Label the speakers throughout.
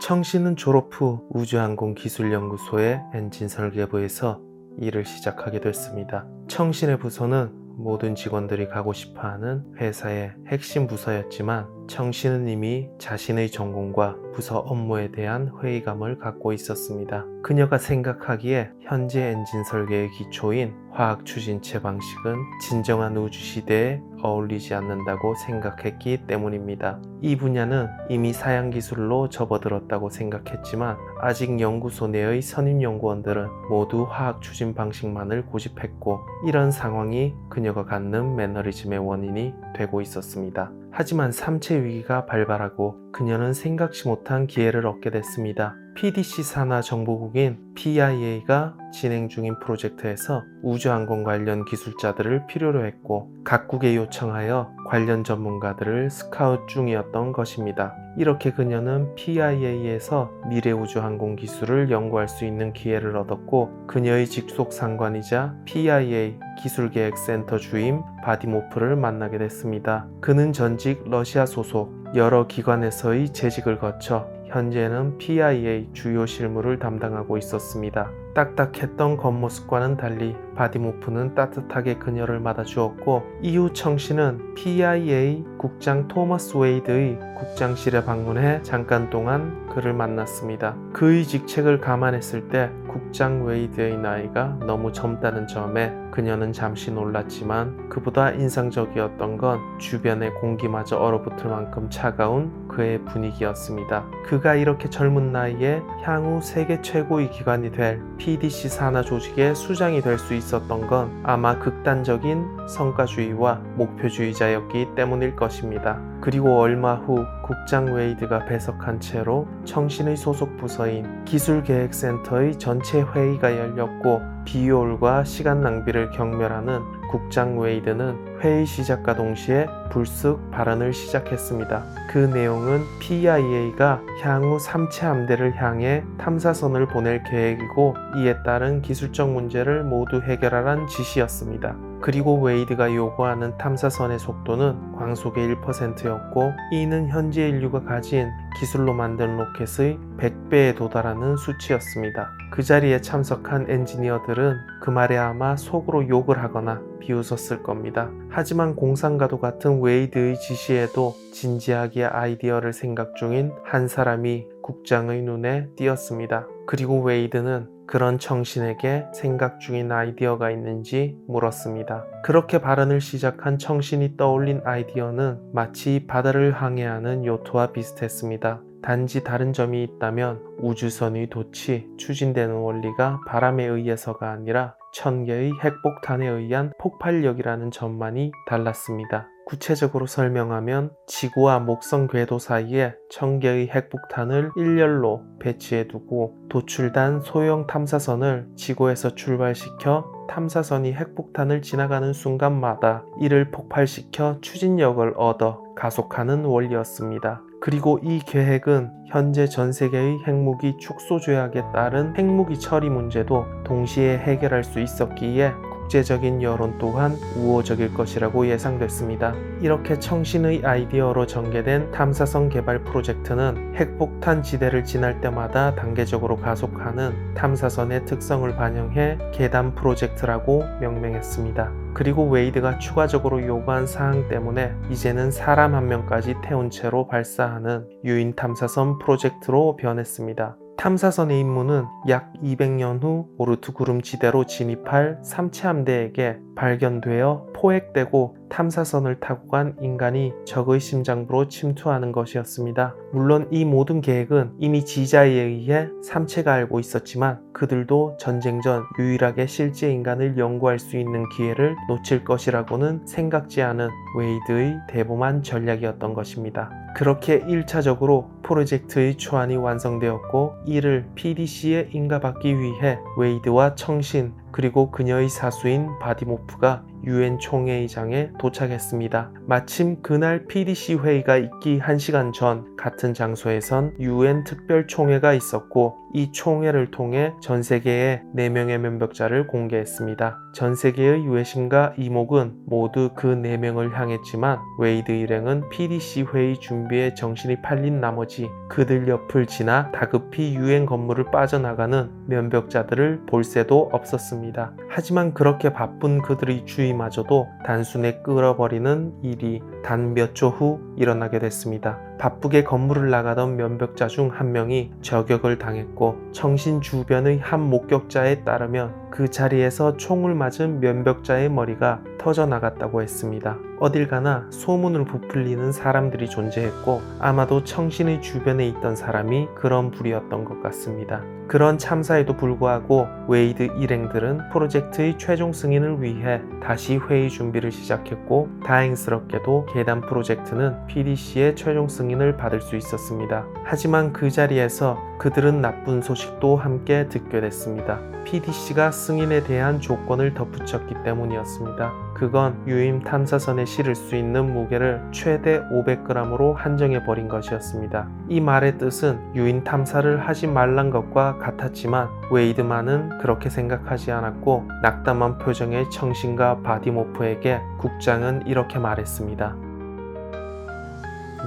Speaker 1: 청신은 졸업 후 우주항공기술연구소의 엔진 설계부에서 일을 시작하게 됐습니다. 청신의 부서는 모든 직원들이 가고 싶어하는 회사의 핵심 부서였지만 청신은 이미 자신의 전공과 부서 업무에 대한 회의감을 갖고 있었습니다. 그녀가 생각하기에 현재 엔진 설계의 기초인 화학 추진체 방식은 진정한 우주 시대에 어울리지 않는다고 생각했기 때문입니다. 이 분야는 이미 사양 기술로 접어들었다고 생각했지만 아직 연구소 내의 선임 연구원들은 모두 화학 추진 방식만을 고집했고 이런 상황이 그녀가 갖는 매너리즘의 원인이 되고 있었습니다. 하지만 삼체 위기가 발발하고 그녀는 생각지 못한 기회를 얻게 됐습니다. PDC 산하 정보국인 PIA가 진행 중인 프로젝트에서 우주항공 관련 기술자들을 필요로 했고 각국에 요청하여 관련 전문가들을 스카우트 중이었던 것입니다. 이렇게 그녀는 PIA에서 미래 우주항공 기술을 연구할 수 있는 기회를 얻었고 그녀의 직속 상관이자 PIA 기술계획센터 주임 바디모프를 만나게 됐습니다. 그는 전직 러시아 소속 여러 기관에서의 재직을 거쳐 현재는 PIA 주요 실무를 담당하고 있었습니다. 딱딱했던 겉모습과는 달리 바디모프는 따뜻하게 그녀를 맞아주었고 이후 청신은 PIA 국장 토머스 웨이드의 국장실에 방문해 잠깐 동안 그를 만났습니다. 그의 직책을 감안했을 때 국장 웨이드의 나이가 너무 젊다는 점에 그녀는 잠시 놀랐지만 그보다 인상적이었던 건 주변의 공기마저 얼어붙을 만큼 차가운 그의 분위기였습니다. 그가 이렇게 젊은 나이에 향후 세계 최고의 기관이 될 PDC 산하 조직의 수장이 될 수 있었던 건 아마 극단적인 성과주의와 목표주의자였기 때문일 것입니다. 그리고 얼마 후 국장 웨이드가 배석한 채로 청신의 소속 부서인 기술계획센터의 전체 회의가 열렸고 비효율과 시간 낭비를 경멸하는 국장 웨이드는 회의 시작과 동시에 불쑥 발언을 시작했습니다. 그 내용은 PIA가 향후 삼체 함대를 향해 탐사선을 보낼 계획이고 이에 따른 기술적 문제를 모두 해결하라는 지시였습니다. 그리고 웨이드가 요구하는 탐사선의 속도는 광속의 1%였고 이는 현재 인류가 가진 기술로 만든 로켓의 100배에 도달하는 수치였습니다. 그 자리에 참석한 엔지니어들은 그 말에 아마 속으로 욕을 하거나 비웃었을 겁니다. 하지만 공상과도 같은 웨이드의 지시에도 진지하게 아이디어를 생각 중인 한 사람이 국장의 눈에 띄었습니다. 그리고 웨이드는 그런 청신에게 생각 중인 아이디어가 있는지 물었습니다. 그렇게 발언을 시작한 청신이 떠올린 아이디어는 마치 바다를 항해하는 요트와 비슷했습니다. 단지 다른 점이 있다면 우주선의 돛이 추진되는 원리가 바람에 의해서가 아니라 1000개의 핵폭탄에 의한 폭발력이라는 점만이 달랐습니다. 구체적으로 설명하면 지구와 목성 궤도 사이에 1000개의 핵폭탄을 일렬로 배치해두고 도출단 소형 탐사선을 지구에서 출발시켜 탐사선이 핵폭탄을 지나가는 순간마다 이를 폭발시켜 추진력을 얻어 가속하는 원리였습니다. 그리고 이 계획은 현재 전 세계의 핵무기 축소 조약에 따른 핵무기 처리 문제도 동시에 해결할 수 있었기에 국제적인 여론 또한 우호적일 것이라고 예상됐습니다. 이렇게 청신의 아이디어로 전개된 탐사선 개발 프로젝트는 핵폭탄 지대를 지날 때마다 단계적으로 가속하는 탐사선의 특성을 반영해 계단 프로젝트라고 명명했습니다. 그리고 웨이드가 추가적으로 요구한 사항 때문에 이제는 사람 한 명까지 태운 채로 발사하는 유인 탐사선 프로젝트로 변했습니다. 탐사선의 임무는 약 200년 후 오르트 구름 지대로 진입할 삼체 함대에게 발견되어 포획되고 탐사선을 타고 간 인간이 적의 심장부로 침투하는 것이었습니다. 물론 이 모든 계획은 이미 지자에 의해 삼체가 알고 있었지만 그들도 전쟁 전 유일하게 실제 인간을 연구할 수 있는 기회를 놓칠 것이라고는 생각지 않은 웨이드의 대범한 전략이었던 것입니다. 그렇게 1차적으로 프로젝트의 초안이 완성되었고 이를 PDC에 인가받기 위해 웨이드와 청신 그리고 그녀의 사수인 바디모프가 유엔 총회의장에 도착했습니다. 마침 그날 PDC 회의가 있기 1시간 전 같은 장소에선 유엔 특별총회가 있었고 이 총회를 통해 전 세계에 4명의 면벽자를 공개했습니다. 전 세계의 외심과 이목은 모두 그 4명을 향했지만 웨이드 일행은 PDC 회의 준비에 정신이 팔린 나머지 그들 옆을 지나 다급히 유엔 건물을 빠져나가는 면벽자들을 볼 새도 없었습니다. 하지만 그렇게 바쁜 그들의 주의마저도 단숨에 끌어버리는 일이 단 몇 초 후 일어나게 됐습니다. 바쁘게 건물을 나가던 면벽자 중 한 명이 저격을 당했고 청신 주변의 한 목격자에 따르면 그 자리에서 총을 맞은 면벽자의 머리가 터져 나갔다고 했습니다. 어딜 가나 소문을 부풀리는 사람들이 존재했고 아마도 청신의 주변에 있던 사람이 그런 불이었던 것 같습니다. 그런 참사에도 불구하고 웨이드 일행들은 프로젝트의 최종 승인을 위해 다시 회의 준비를 시작했고 다행스럽게도 계단 프로젝트는 PDC의 최종 승인을 받을 수 있었습니다. 하지만 그 자리에서 그들은 나쁜 소식도 함께 듣게 됐습니다. PDC가 승인에 대한 조건을 덧붙였기 때문이었습니다. 그건 유임 탐사선에 실을 수 있는 무게를 최대 500g으로 한정해버린 것이었습니다. 이 말의 뜻은 유인 탐사를 하지 말란 것과 같았지만 웨이드만은 그렇게 생각하지 않았고 낙담한 표정의 청신과 바디모프에게 국장은 이렇게 말했습니다.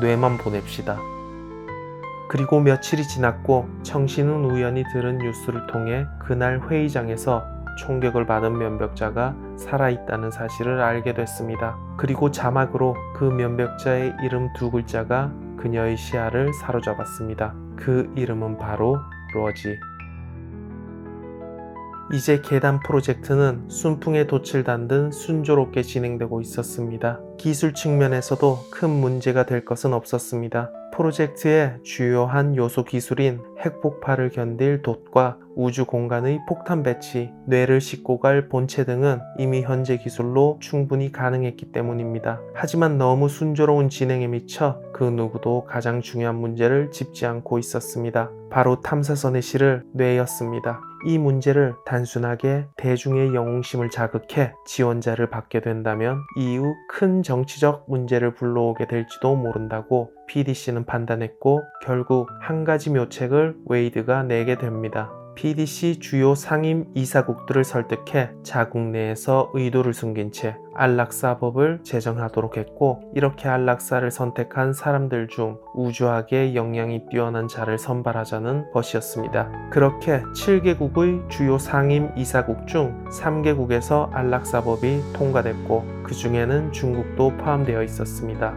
Speaker 1: 뇌만 보냅시다. 그리고 며칠이 지났고 청신은 우연히 들은 뉴스를 통해 그날 회의장에서 총격을 받은 면벽자가 살아있다는 사실을 알게 됐습니다. 그리고 자막으로 그 면벽자의 이름 2글자가 그녀의 시야를 사로잡았습니다. 그 이름은 바로 로지. 이제 계단 프로젝트는 순풍에 돛을 단듯 순조롭게 진행되고 있었습니다. 기술 측면에서도 큰 문제가 될 것은 없었습니다. 프로젝트의 주요한 요소 기술인 핵폭발을 견딜 돛과 우주 공간의 폭탄 배치, 뇌를 싣고 갈 본체 등은 이미 현재 기술로 충분히 가능했기 때문입니다. 하지만 너무 순조로운 진행에 미쳐 그 누구도 가장 중요한 문제를 짚지 않고 있었습니다. 바로 탐사선의 실을 뇌였습니다. 이 문제를 단순하게 대중의 영웅심을 자극해 지원자를 받게 된다면 이후 큰 정치적 문제를 불러오게 될지도 모른다고 PDC는 판단했고 결국 한 가지 묘책을 웨이드가 내게 됩니다. PDC 주요 상임 이사국들을 설득해 자국 내에서 의도를 숨긴 채 안락사법을 제정하도록 했고 이렇게 안락사를 선택한 사람들 중 우주학에 역량이 뛰어난 자를 선발하자는 것이었습니다. 그렇게 7개국의 주요 상임 이사국 중 3개국에서 안락사법이 통과됐고 그 중에는 중국도 포함되어 있었습니다.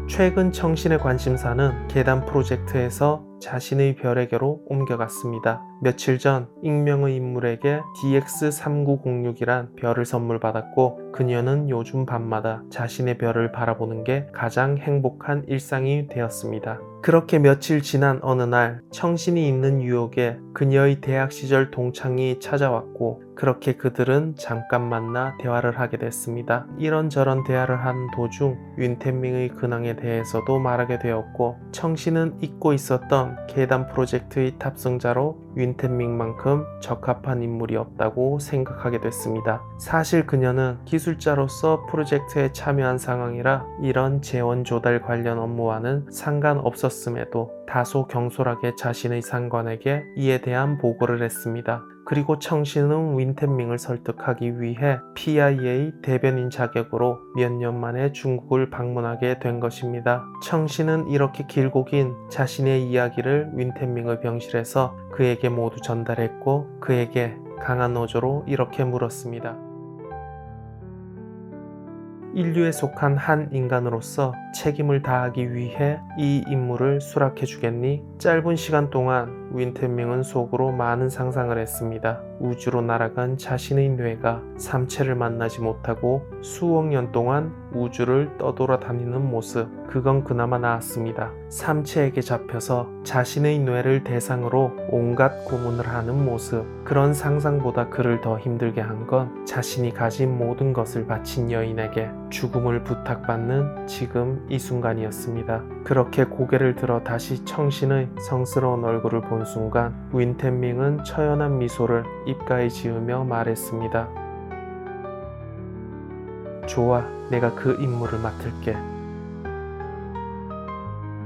Speaker 1: 최근 청신의 관심사는 계단 프로젝트에서 자신의 별에게로 옮겨갔습니다. 며칠 전 익명의 인물에게 DX3906이란 별을 선물 받았고 그녀는 요즘 밤마다 자신의 별을 바라보는 게 가장 행복한 일상이 되었습니다. 그렇게 며칠 지난 어느 날 청신이 있는 뉴욕에 그녀의 대학 시절 동창이 찾아왔고 그렇게 그들은 잠깐 만나 대화를 하게 됐습니다. 이런저런 대화를 한 도중 윤태밍의 근황에 대해서도 말하게 되었고 청신은 잊고 있었던 계단 프로젝트의 탑승자로 윤태밍만큼 적합한 인물이 없다고 생각하게 됐습니다. 사실 그녀는 기술자로서 프로젝트에 참여한 상황이라 이런 재원 조달 관련 업무와는 상관없었음에도 다소 경솔하게 자신의 상관에게 이에 대한 보고를 했습니다. 그리고 청신은 윈텐밍을 설득하기 위해 PIA 대변인 자격으로 몇 년 만에 중국을 방문하게 된 것입니다. 청신은 이렇게 길고 긴 자신의 이야기를 윈텐밍의 병실에서 그에게 모두 전달했고 그에게 강한 어조로 이렇게 물었습니다. 인류에 속한 한 인간으로서 책임을 다하기 위해 이 임무를 수락해 주겠니? 짧은 시간 동안 윈텐밍은 속으로 많은 상상을 했습니다. 우주로 날아간 자신의 뇌가 삼체를 만나지 못하고 수억 년 동안 우주를 떠돌아다니는 모습, 그건 그나마 나았습니다. 삼체에게 잡혀서 자신의 뇌를 대상으로 온갖 고문을 하는 모습, 그런 상상보다 그를 더 힘들게 한 건 자신이 가진 모든 것을 바친 여인에게 죽음을 부탁받는 지금 이 순간이었습니다. 그렇게 고개를 들어 다시 청신의 성스러운 얼굴을 본 순간 윈텐밍은 처연한 미소를 입가에 지으며 말했습니다. 좋아, 내가 그 임무를 맡을게.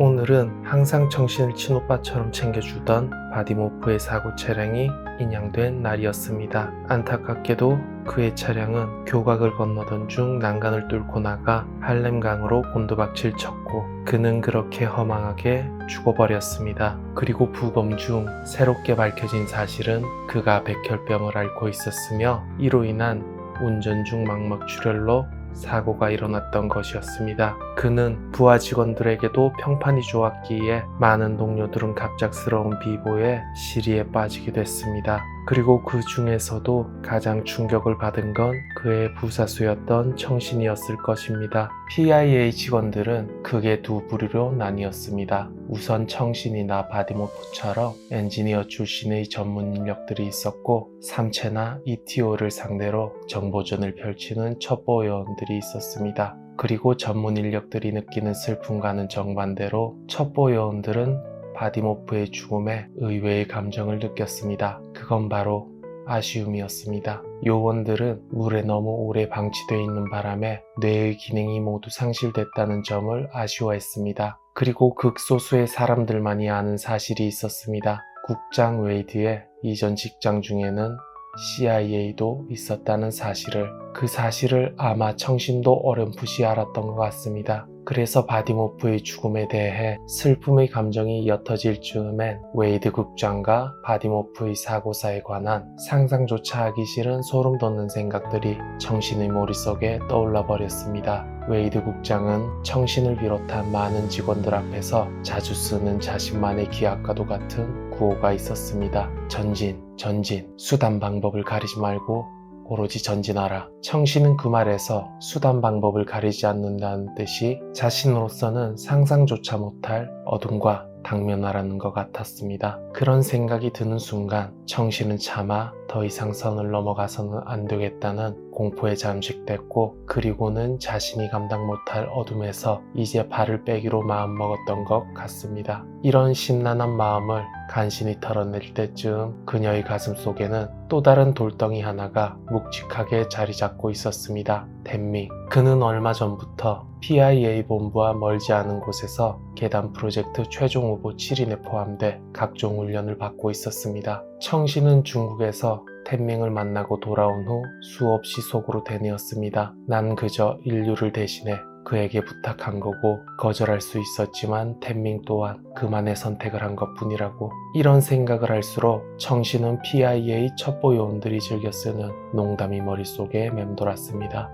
Speaker 1: 오늘은 항상 청신을 친오빠처럼 챙겨주던 바디모프의 사고 차량이 인양된 날이었습니다. 안타깝게도 그의 차량은 교각을 건너던 중 난간을 뚫고 나가 할렘강으로 곤두박질 쳤고 그는 그렇게 허망하게 죽어버렸습니다. 그리고 부검 중 새롭게 밝혀진 사실은 그가 백혈병을 앓고 있었으며 이로 인한 운전 중 망막출혈로 사고가 일어났던 것이었습니다. 그는 부하 직원들에게도 평판이 좋았기에 많은 동료들은 갑작스러운 비보에 시리에 빠지게 됐습니다. 그리고 그 중에서도 가장 충격을 받은 건 그의 부사수였던 청신이었을 것입니다. PIA 직원들은 크게 두 부류로 나뉘었습니다. 우선 청신이나 바디모프처럼 엔지니어 출신의 전문 인력들이 있었고 3체나 ETO를 상대로 정보전을 펼치는 첩보 요원들이 있었습니다. 그리고 전문 인력들이 느끼는 슬픔과는 정반대로 첩보 요원들은 바디모프의 죽음에 의외의 감정을 느꼈습니다. 그건 바로 아쉬움이었습니다. 요원들은 물에 너무 오래 방치되어 있는 바람에 뇌의 기능이 모두 상실됐다는 점을 아쉬워했습니다. 그리고 극소수의 사람들만이 아는 사실이 있었습니다. 국장 웨이드의 이전 직장 중에는 CIA도 있었다는 사실을. 그 사실을 아마 청신도 어렴풋이 알았던 것 같습니다. 그래서 바디모프의 죽음에 대해 슬픔의 감정이 옅어질 즈음엔 웨이드 국장과 바디모프의 사고사에 관한 상상조차 하기 싫은 소름 돋는 생각들이 청신의 머릿속에 떠올라 버렸습니다. 웨이드 국장은 청신을 비롯한 많은 직원들 앞에서 자주 쓰는 자신만의 기악과도 같은 구호가 있었습니다. 전진, 수단 방법을 가리지 말고 오로지 전진하라. 청신은 그 말에서 수단 방법을 가리지 않는다는 뜻이 자신으로서는 상상조차 못할 어둠과 당면하라는 것 같았습니다. 그런 생각이 드는 순간 청신은 차마 더 이상 선을 넘어가서는 안 되겠다는 공포에 잠식됐고 그리고는 자신이 감당 못할 어둠에서 이제 발을 빼기로 마음먹었던 것 같습니다. 이런 심란한 마음을 간신히 털어낼 때쯤 그녀의 가슴 속에는 또 다른 돌덩이 하나가 묵직하게 자리 잡고 있었습니다. 댄밍. 그는 얼마 전부터 PIA 본부와 멀지 않은 곳에서 계단 프로젝트 최종 후보 7인에 포함돼 각종 훈련을 받고 있었습니다. 청신은 중국에서 댄밍을 만나고 돌아온 후 수없이 속으로 되뇌었습니다. 난 그저 인류를 대신해 그에게 부탁한 거고 거절할 수 있었지만 댄밍 또한 그만의 선택을 한 것뿐이라고. 이런 생각을 할수록 청신은 PIA 첩보 요원들이 즐겨 쓰는 농담이 머릿속에 맴돌았습니다.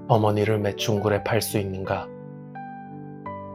Speaker 1: 어머니를 매춘굴에 팔 수 있는가?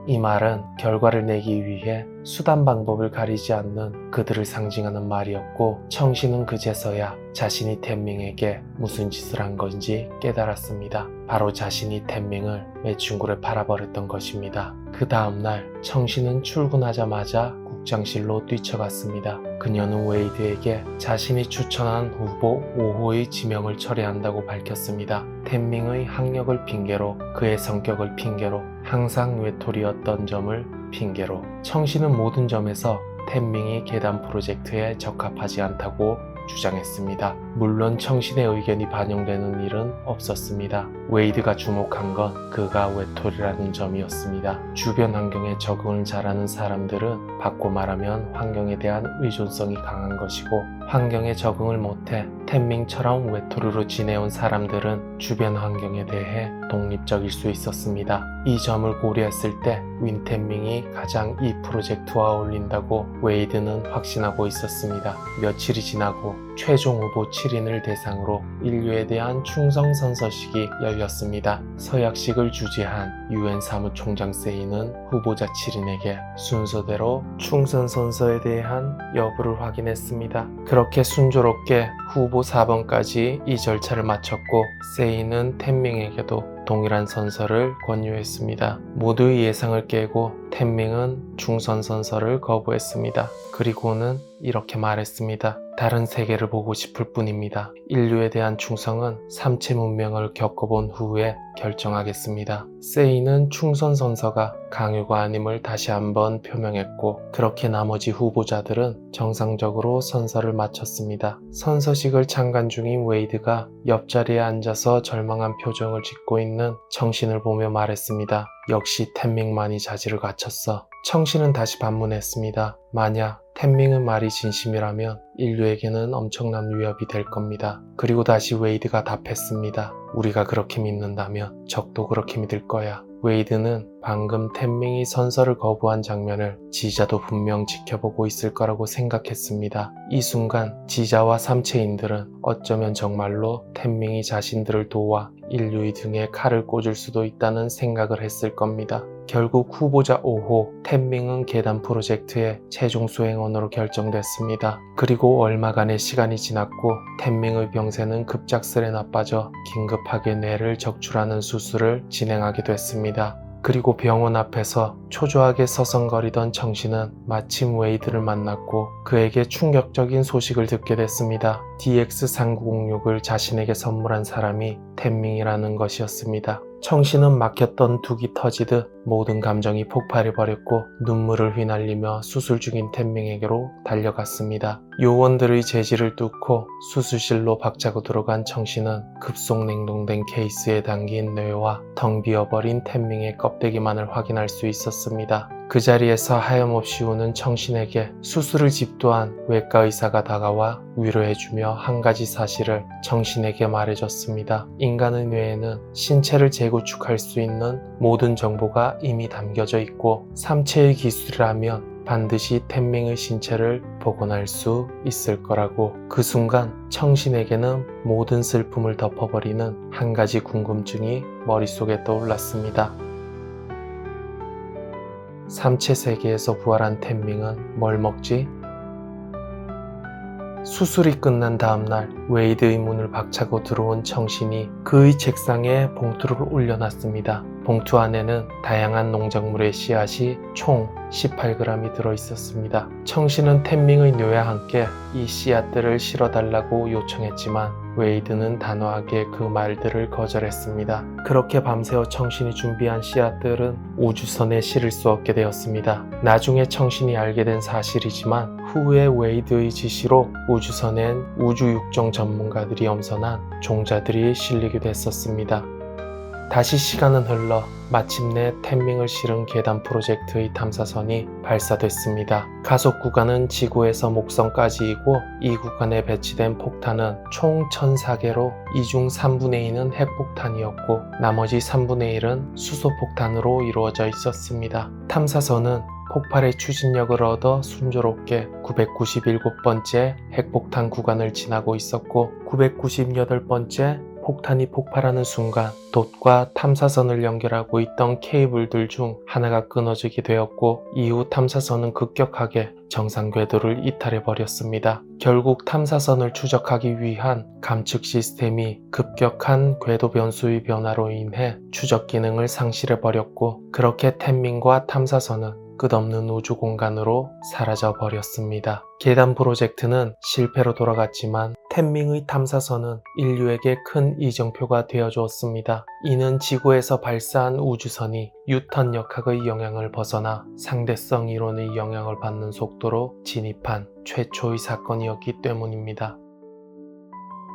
Speaker 1: 이 말은 결과를 내기 위해 수단 방법을 가리지 않는 그들을 상징하는 말이었고 청신은 그제서야 자신이 댄밍에게 무슨 짓을 한 건지 깨달았습니다. 바로 자신이 댄밍을 매춘굴에 팔아버렸던 것입니다. 그 다음날 청신은 출근하자마자 국장실로 뛰쳐갔습니다. 그녀는 웨이드에게 자신이 추천한 후보 5호의 지명을 철회한다고 밝혔습니다. 댄밍의 학력을 핑계로 그의 성격을 핑계로 항상 외톨이였던 점을 핑계로 청신은 모든 점에서 댄밍이 계단 프로젝트에 적합하지 않다고 주장했습니다. 물론 청신의 의견이 반영되는 일은 없었습니다. 웨이드가 주목한 건 그가 외톨이라는 점이었습니다. 주변 환경에 적응을 잘하는 사람들은 바꿔 말하면 환경에 대한 의존성이 강한 것이고 환경에 적응을 못해 댄밍처럼 외톨이로 지내온 사람들은 주변 환경에 대해 독립적일 수 있었습니다. 이 점을 고려했을 때 윈탠밍이 가장 이 프로젝트와 어울린다고 웨이드는 확신하고 있었습니다. 며칠이 지나고 최종 후보 7인을 대상으로 인류에 대한 충성선서식이 열렸습니다. 서약식을 주재한 UN 사무총장 세이는 후보자 7인에게 순서대로 충성선서에 대한 여부를 확인했습니다. 그렇게 순조롭게 후보 4번까지 이 절차를 마쳤고 세이는 탠밍에게도 동일한 선서를 권유했습니다. 모두의 예상을 깨고 탠밍은 중선 선서를 거부했습니다. 그리고는 이렇게 말했습니다. 다른 세계를 보고 싶을 뿐입니다. 인류에 대한 충성은 삼체 문명을 겪어본 후에 결정하겠습니다. 세이는 충성 선서가 강요가 아님을 다시 한번 표명했고, 그렇게 나머지 후보자들은 정상적으로 선서를 마쳤습니다. 선서식을 참관 중인 웨이드가 옆자리에 앉아서 절망한 표정을 짓고 있는 청신을 보며 말했습니다. 역시 텐밍만이 자질을 갖췄어. 청신은 다시 반문했습니다. 만약 텐밍의 말이 진심이라면 인류에게는 엄청난 위협이 될 겁니다. 그리고 다시 웨이드가 답했습니다. 우리가 그렇게 믿는다면 적도 그렇게 믿을 거야. 웨이드는 방금 텐밍이 선서를 거부한 장면을 지자도 분명 지켜보고 있을 거라고 생각했습니다. 이 순간 지자와 삼체인들은 어쩌면 정말로 텐밍이 자신들을 도와 인류의 등에 칼을 꽂을 수도 있다는 생각을 했을 겁니다. 결국 후보자 5호 텐밍은 계단 프로젝트의 최종 수행원으로 결정됐습니다. 그리고 얼마간의 시간이 지났고 텐밍의 병세는 급작스레 나빠져 긴급하게 뇌를 적출하는 수술을 진행하게 됐습니다. 그리고 병원 앞에서 초조하게 서성거리던 청신은 마침 웨이드를 만났고 그에게 충격적인 소식을 듣게 됐습니다. DX3906을 자신에게 선물한 사람이 텐밍이라는 것이었습니다. 청신은 막혔던 둑이 터지듯 모든 감정이 폭발해버렸고 눈물을 휘날리며 수술 중인 텐밍에게로 달려갔습니다. 요원들의 제지를 뚫고 수술실로 박차고 들어간 청신은 급속 냉동된 케이스에 담긴 뇌와 텅 비어버린 텐밍의 껍데기만을 확인할 수 있었습니다. 그 자리에서 하염없이 우는 청신에게 수술을 집도한 외과 의사가 다가와 위로해주며 한 가지 사실을 청신에게 말해줬습니다. 인간의 뇌에는 신체를 재구축할 수 있는 모든 정보가 이미 담겨져 있고 삼체의 기술이라면 반드시 텐밍의 신체를 복원할 수 있을 거라고. 그 순간 청신에게는 모든 슬픔을 덮어버리는 한 가지 궁금증이 머릿속에 떠올랐습니다. 삼체 세계에서 부활한 텐밍은 뭘 먹지? 수술이 끝난 다음날 웨이드의 문을 박차고 들어온 청신이 그의 책상에 봉투를 올려놨습니다. 봉투 안에는 다양한 농작물의 씨앗이 총 18g이 들어있었습니다. 청신은 텐밍의 뇌와 함께 이 씨앗들을 실어달라고 요청했지만 웨이드는 단호하게 그 말들을 거절했습니다. 그렇게 밤새워 청신이 준비한 씨앗들은 우주선에 실을 수 없게 되었습니다. 나중에 청신이 알게 된 사실이지만 후에 웨이드의 지시로 우주선엔 우주 육종 전문가들이 엄선한 종자들이 실리게 됐었습니다. 다시 시간은 흘러 마침내 텐밍을 실은 계단 프로젝트의 탐사선이 발사됐습니다. 가속 구간은 지구에서 목성까지이고 이 구간에 배치된 폭탄은 총 1004개로 이 중 3분의 2는 핵폭탄이었고 나머지 3분의 1은 수소폭탄으로 이루어져 있었습니다. 탐사선은 폭발의 추진력을 얻어 순조롭게 997번째 핵폭탄 구간을 지나고 있었고 998번째 폭탄이 폭발하는 순간 돛과 탐사선을 연결하고 있던 케이블들 중 하나가 끊어지게 되었고 이후 탐사선은 급격하게 정상 궤도를 이탈해버렸습니다. 결국 탐사선을 추적하기 위한 감측 시스템이 급격한 궤도 변수의 변화로 인해 추적 기능을 상실해버렸고 그렇게 텐밍과 탐사선은 끝없는 우주 공간으로 사라져 버렸습니다. 계단 프로젝트는 실패로 돌아갔지만 텐밍의 탐사선은 인류에게 큰 이정표가 되어 주었습니다. 이는 지구에서 발사한 우주선이 뉴턴 역학의 영향을 벗어나 상대성 이론의 영향을 받는 속도로 진입한 최초의 사건이었기 때문입니다.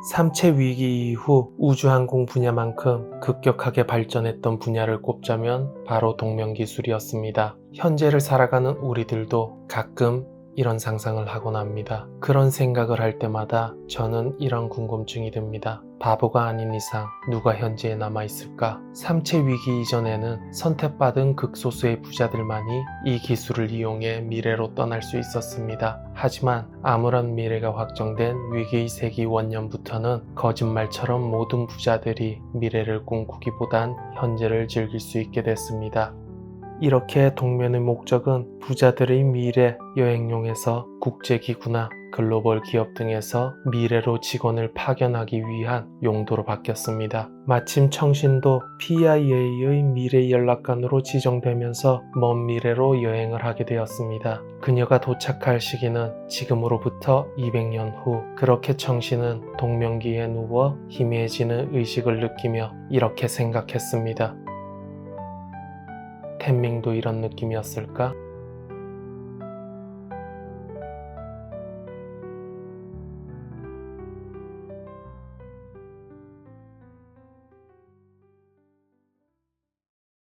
Speaker 1: 삼체 위기 이후 우주항공 분야만큼 급격하게 발전했던 분야를 꼽자면 바로 동명기술이었습니다. 현재를 살아가는 우리들도 가끔 이런 상상을 하곤 합니다. 그런 생각을 할 때마다 저는 이런 궁금증이 듭니다. 바보가 아닌 이상 누가 현재에 남아있을까? 삼체 위기 이전에는 선택받은 극소수의 부자들만이 이 기술을 이용해 미래로 떠날 수 있었습니다. 하지만 아무런 미래가 확정된 위기의 세기 원년부터는 거짓말처럼 모든 부자들이 미래를 꿈꾸기보단 현재를 즐길 수 있게 됐습니다. 이렇게 동면의 목적은 부자들의 미래 여행용에서 국제기구나 글로벌 기업 등에서 미래로 직원을 파견하기 위한 용도로 바뀌었습니다. 마침 청신도 PIA의 미래 연락관으로 지정되면서 먼 미래로 여행을 하게 되었습니다. 그녀가 도착할 시기는 지금으로부터 200년 후. 그렇게 청신은 동명기에 누워 희미해지는 의식을 느끼며 이렇게 생각했습니다. 텐밍도 이런 느낌이었을까?